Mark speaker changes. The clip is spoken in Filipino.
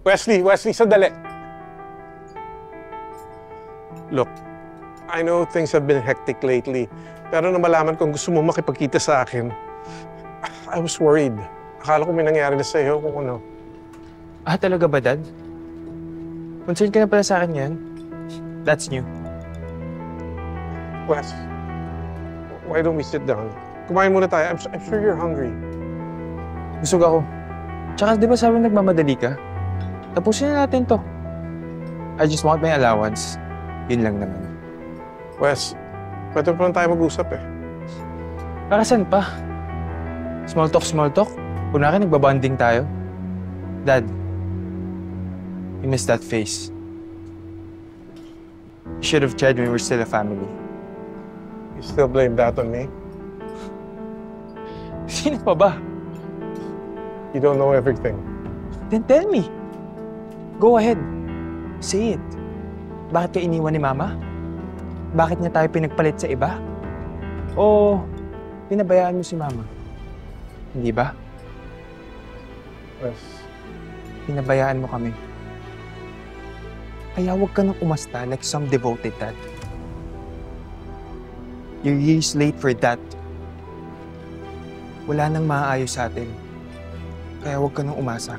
Speaker 1: Wesley, sandali. Look, I know things have been hectic lately, pero nung malaman kong gusto mo makipagkita sa akin, I was worried. Akala ko may nangyari na sa'yo kung ano.
Speaker 2: Ah, talaga ba, Dad? Concerned ka na pala sa akin yan? That's new.
Speaker 1: Wes, why don't we sit down? Kumain muna tayo. I'm sure you're hungry.
Speaker 2: Busog ako. Tsaka di ba sabi nagmamadali ka? Tapusin na natin to. I just want my allowance. Yun lang naman.
Speaker 1: Wes, pwede pa lang tayo mag-usap eh.
Speaker 2: Para saan pa? Small talk? Kunwari nagbabanding tayo. Dad, you missed that face. You should have tried when we were still a family.
Speaker 1: You still blame that on me?
Speaker 2: Sino pa ba?
Speaker 1: You don't know everything.
Speaker 2: Then tell me. Go ahead. Say it. Bakit ka iniwan ni Mama? Bakit niya tayo pinagpalit sa iba? O pinabayaan mo si Mama? Hindi ba?
Speaker 1: Yes.
Speaker 2: Pinabayaan mo kami. Kaya huwag ka nang umasta like some devoted dad. You're years late for that. Wala nang maaayos sa atin. Kaya huwag ka nang umasa.